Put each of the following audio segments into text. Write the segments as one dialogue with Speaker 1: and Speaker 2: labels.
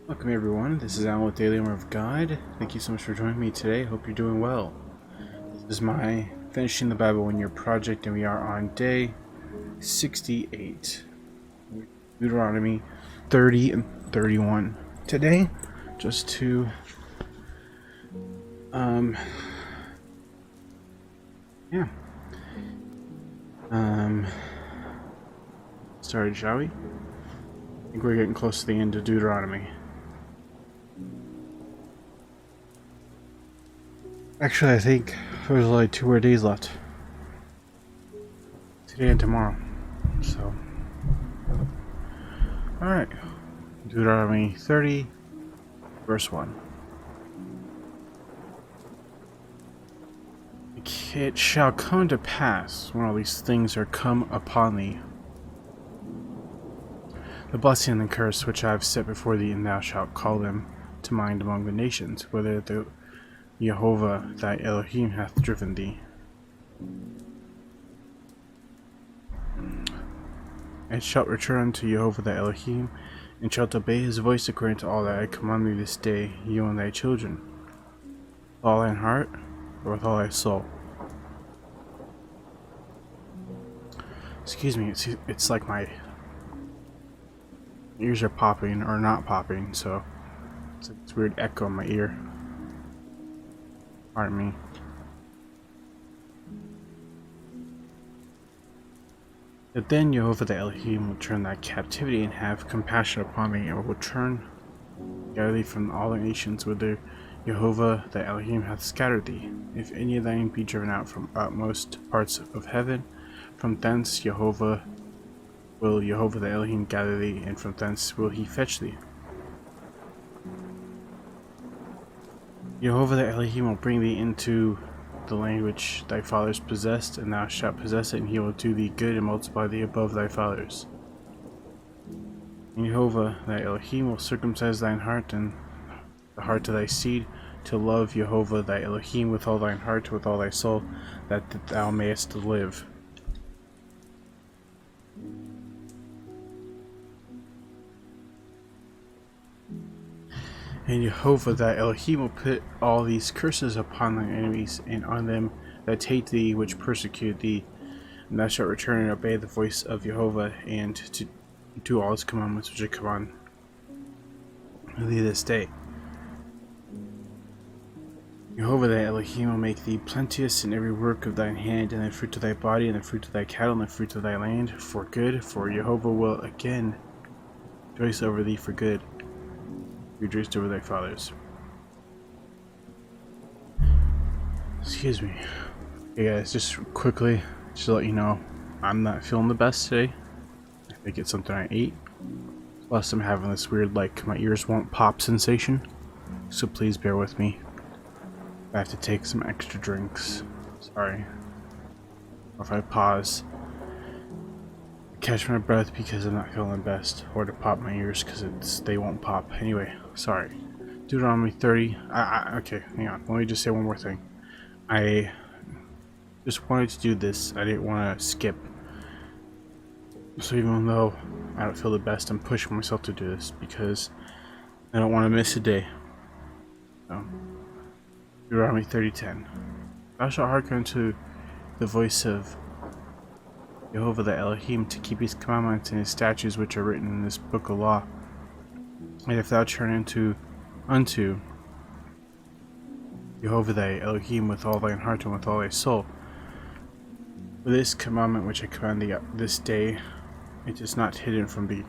Speaker 1: Welcome everyone, this is Alan with Daily Armour of God. Thank you so much for joining me today. Hope you're doing well. This is my Finishing the Bible in Your project, and we are on day 68. Deuteronomy 30 and 31. Today, just to started, shall we? I think we're getting close to the end of Deuteronomy. Actually, I think there's only 2 more days left. Today and tomorrow. So, alright. Deuteronomy 30, verse 1. It shall come to pass, when all these things are come upon thee, the blessing and the curse which I have set before thee, and thou shalt call them to mind among the nations, whether the Jehovah thy Elohim hath driven thee. And shalt return unto Jehovah thy Elohim, and shalt obey his voice according to all that I command thee this day, you and thy children, with all thine heart, or with all thy soul. Excuse me, it's like my ears are popping, or not popping, so it's like this weird echo in my ear. Pardon me. But then Jehovah the Elohim will turn thy captivity and have compassion upon thee, and will turn gather thee from all the nations whither Jehovah the Elohim hath scattered thee. If any of thine be driven out from utmost parts of heaven, from thence will Jehovah the Elohim gather thee, and from thence will he fetch thee. Jehovah the Elohim will bring thee into the land which thy fathers possessed, and thou shalt possess it, and he will do thee good and multiply thee above thy fathers. And Jehovah thy Elohim will circumcise thine heart and the heart of thy seed, to love Jehovah thy Elohim with all thine heart, with all thy soul, that thou mayest live. And Jehovah thy Elohim will put all these curses upon thine enemies, and on them that hate thee, which persecute thee. And thou shalt return and obey the voice of Jehovah, and to do all his commandments which I command thee this day. Jehovah thy Elohim will make thee plenteous in every work of thine hand, and the fruit of thy body, and the fruit of thy cattle, and the fruit of thy land, for good. For Jehovah will again rejoice over thee for good. Rejoiced over thy fathers. Excuse me. Hey guys, just quickly, just to let you know, I'm not feeling the best today. I think it's something I ate. Plus I'm having this weird, like, my ears won't pop sensation. So please bear with me. I have to take some extra drinks. Sorry. Or if I pause, catch my breath because I'm not feeling the best, or to pop my ears because they won't pop. Anyway, sorry. Deuteronomy 30. Okay, hang on. Let me just say one more thing. I just wanted to do this. I didn't want to skip. So even though I don't feel the best, I'm pushing myself to do this because I don't want to miss a day. So, Deuteronomy 30:10. Thou shalt hearken unto the voice of Jehovah the Elohim, to keep his commandments and his statutes which are written in this book of law. And if thou turn unto Jehovah thy Elohim with all thine heart and with all thy soul, for this commandment which I command thee this day, it is not hidden from thee,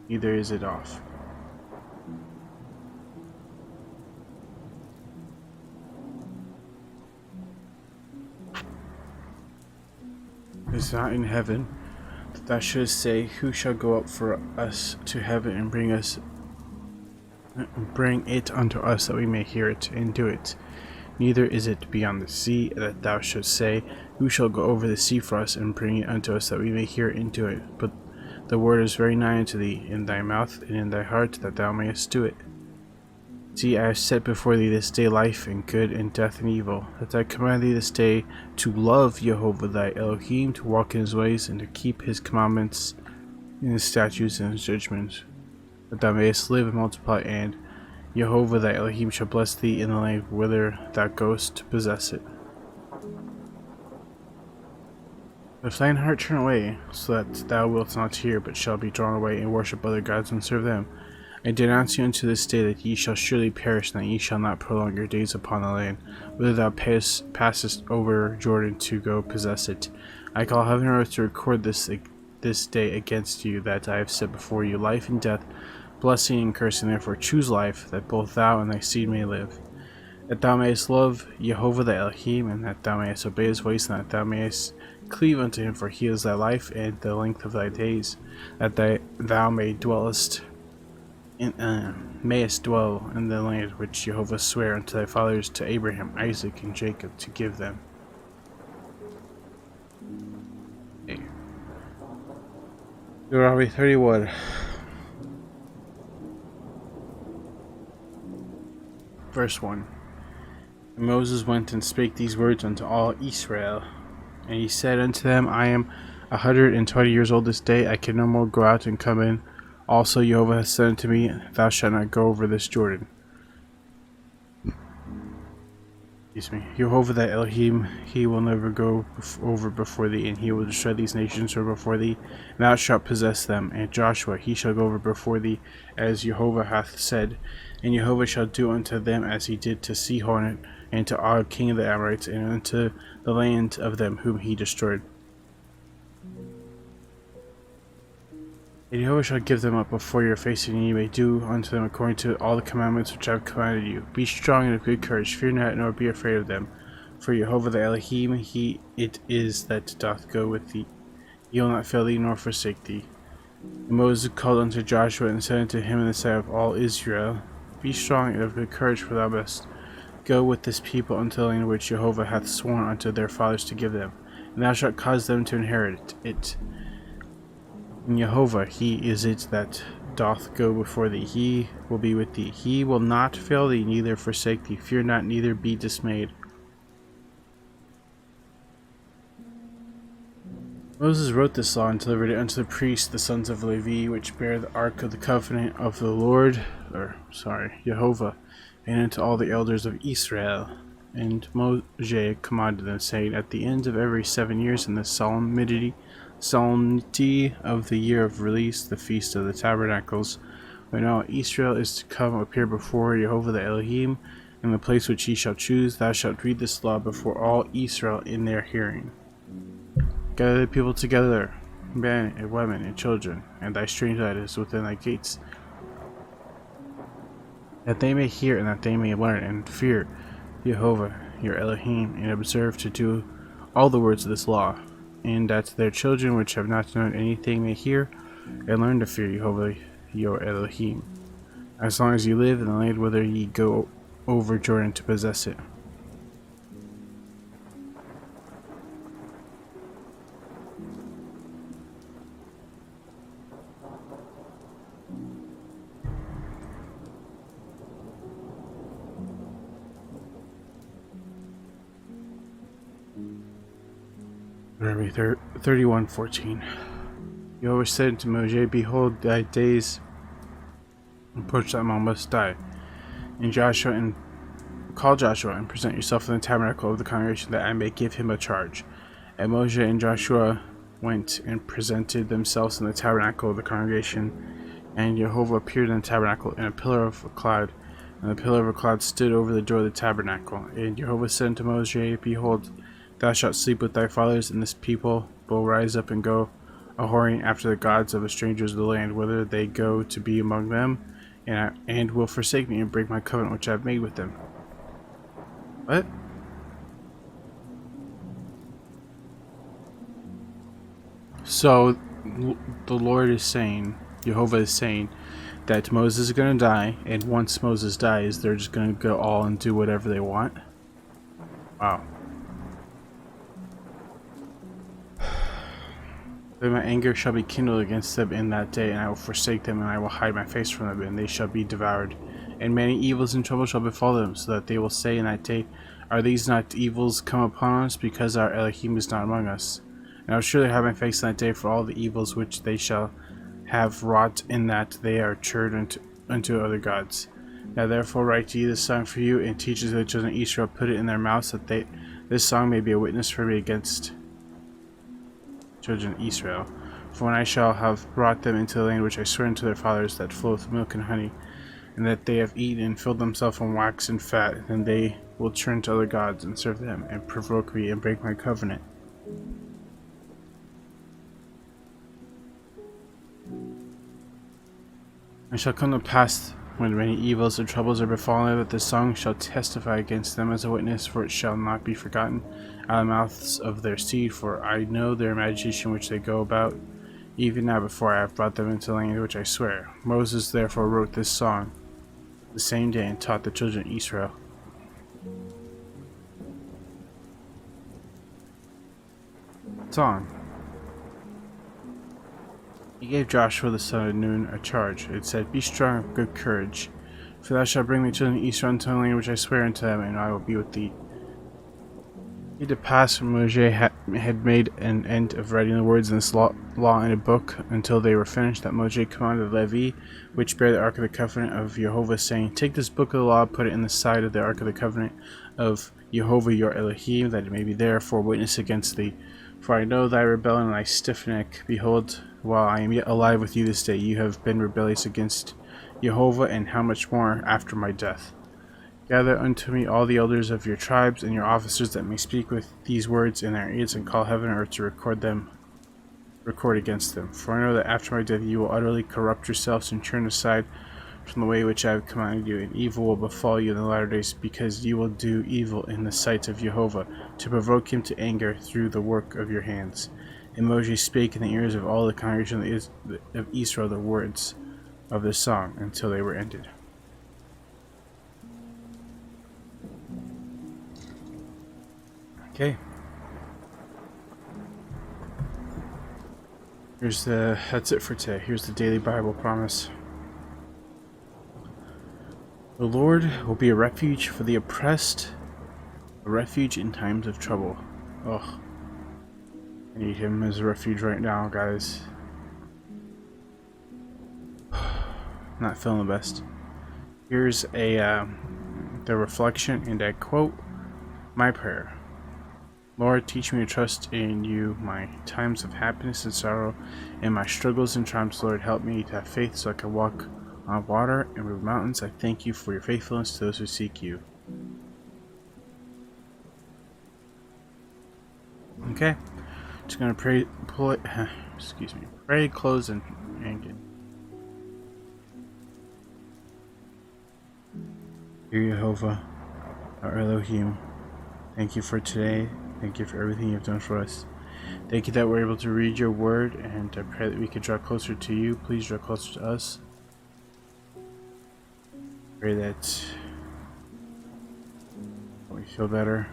Speaker 1: neither is it off. It is not in heaven, that thou shouldst say, who shall go up for us to heaven and bring it unto us, that we may hear it and do it. Neither is it beyond the sea, that thou shouldst say, who shall go over the sea for us and bring it unto us, that we may hear it and do it. But the word is very nigh unto thee, in thy mouth and in thy heart, that thou mayest do it. See, I have set before thee this day life and good, and death and evil, that I command thee this day to love Jehovah thy Elohim, to walk in his ways, and to keep his commandments, and his statutes, and his judgments, that thou mayest live and multiply, and Jehovah thy Elohim shall bless thee in the land whither thou goest to possess it. If thine heart turn away, so that thou wilt not hear, but shall be drawn away and worship other gods and serve them, I denounce you unto this day that ye shall surely perish, and that ye shall not prolong your days upon the land, whither thou passest over Jordan to go possess it. I call heaven and earth to record this day against you, that I have set before you life and death, blessing and cursing. Therefore choose life, that both thou and thy seed may live, that thou mayest love Jehovah thy Elohim, and that thou mayest obey his ways, and that thou mayest cleave unto him, for he is thy life and the length of thy days, that thou mayest dwell in the land which Jehovah sware unto thy fathers, to Abraham, Isaac, and Jacob, to give them. Okay. Deuteronomy 31. Verse 1. And Moses went and spake these words unto all Israel. And he said unto them, I am 120 years old this day, I can no more go out and come in. Also Jehovah hath said unto me, Thou shalt not go over this Jordan. Jehovah thy Elohim, he will never go over before thee, and he will destroy these nations from before thee, and thou shalt possess them. And Joshua, he shall go over before thee, as Jehovah hath said. And Jehovah shall do unto them as he did to Sihon and to Og, king of the Amorites, and unto the land of them whom he destroyed. And Jehovah shall give them up before your face, and ye may do unto them according to all the commandments which I have commanded you. Be strong and of good courage, fear not, nor be afraid of them. For Jehovah the Elohim, he it is that doth go with thee. He will not fail thee, nor forsake thee. And Moses called unto Joshua, and said unto him in the sight of all Israel, Be strong and of good courage, for thou must go with this people unto the land which Jehovah hath sworn unto their fathers to give them, and thou shalt cause them to inherit it. And Jehovah, he is it that doth go before thee, he will be with thee. He will not fail thee, neither forsake thee. Fear not, neither be dismayed. Moses wrote this law and delivered it unto the priests, the sons of Levi, which bear the ark of the covenant of the Jehovah, and unto all the elders of Israel. And Moses commanded them, saying, At the end of every 7 years, in the solemnity of the year of release, the feast of the tabernacles, when all Israel is to come appear before Jehovah the Elohim, in the place which he shall choose, thou shalt read this law before all Israel in their hearing. Gather the people together, men and women and children, and thy stranger that is within thy gates, that they may hear, and that they may learn, and fear Jehovah your Elohim, and observe to do all the words of this law, and that their children which have not known anything may hear, and learn to fear Jehovah your Elohim, as long as you live in the land whither ye go over Jordan to possess it. Deuteronomy 31:14. Jehovah said to Moses, Behold, thy days approach that thou must die. And call Joshua, and present yourself in the tabernacle of the congregation, that I may give him a charge. And Moses and Joshua went and presented themselves in the tabernacle of the congregation. And Jehovah appeared in the tabernacle in a pillar of a cloud, and the pillar of a cloud stood over the door of the tabernacle. And Jehovah said unto Moses, Behold, thou shalt sleep with thy fathers, and this people will rise up and go a-whoring after the gods of the strangers of the land, whither they go to be among them, and will forsake me and break my covenant which I have made with them. What? So, the Lord is saying, Jehovah is saying, that Moses is going to die, and once Moses dies, they're just going to go all and do whatever they want? Wow. Then my anger shall be kindled against them in that day, and I will forsake them, and I will hide my face from them, and they shall be devoured. And many evils and troubles shall befall them, so that they will say in that day, Are these not evils come upon us, because our Elohim is not among us? And I will surely hide my face in that day for all the evils which they shall have wrought, in that they are turned unto other gods. Now therefore write ye this song for you, and teach it to the children of Israel, put it in their mouths, that this song may be a witness for me against children of Israel. For when I shall have brought them into the land which I swear unto their fathers, that floweth milk and honey, and that they have eaten and filled themselves on wax and fat, then they will turn to other gods and serve them, and provoke me, and break my covenant. It shall come to pass, when many evils and troubles are befallen them, that this song shall testify against them as a witness, for it shall not be forgotten out of the mouths of their seed, for I know their imagination which they go about, even now before I have brought them into the land which I swear. Moses therefore wrote this song the same day, and taught the children of Israel. Song. He gave Joshua the son of Nun a charge. It said, Be strong of good courage, for thou shalt bring the children of Israel into the land which I swear unto them, and I will be with thee. It came to pass when Moses had made an end of writing the words in this law in a book until they were finished, that Moses commanded the Levi, which bear the ark of the covenant of Jehovah, saying, Take this book of the law, put it in the side of the ark of the covenant of Jehovah your Elohim, that it may be there for witness against thee. For I know thy rebellion and thy stiff neck. Behold, while I am yet alive with you this day, you have been rebellious against Jehovah, and how much more after my death. Gather unto me all the elders of your tribes, and your officers, that may speak with these words in their ears, and call heaven and earth to record against them. For I know that after my death you will utterly corrupt yourselves, and turn aside from the way which I have commanded you, and evil will befall you in the latter days, because you will do evil in the sight of Jehovah, to provoke him to anger through the work of your hands. And Moses spake in the ears of all the congregation of Israel the words of this song, until they were ended. Okay. That's it for today. Here's the daily Bible promise. The Lord will be a refuge for the oppressed, a refuge in times of trouble. Oh, I need him as a refuge right now, guys. Not feeling the best. Here's the reflection, and I quote my prayer. Lord, teach me to trust in you, my times of happiness and sorrow, and my struggles and triumphs. Lord, help me to have faith so I can walk on water and move mountains. I thank you for your faithfulness to those who seek you. Okay, just gonna pray, pray, close, and get. Dear Jehovah, our Elohim, thank you for today. Thank you for everything you've done for us. Thank you that we're able to read your word, and I pray that we could draw closer to you. Please draw closer to us. Pray that we feel better.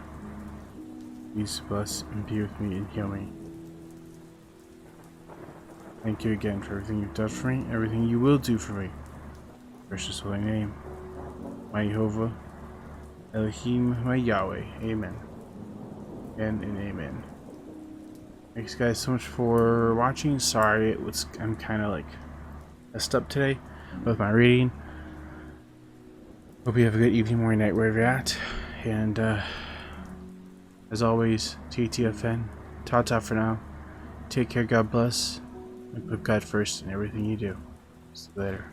Speaker 1: Please bless and be with me and heal me. Thank you again for everything you've done for me, everything you will do for me. Precious holy name, my Jehovah, Elohim, my Yahweh. Amen. And amen. Thanks guys so much for watching. Sorry, I'm kind of like messed up today with my reading. Hope you have a good evening, morning, night, wherever you're at. And as always, TTFN, ta-ta for now. Take care, God bless, and put God first in everything you do. See you later.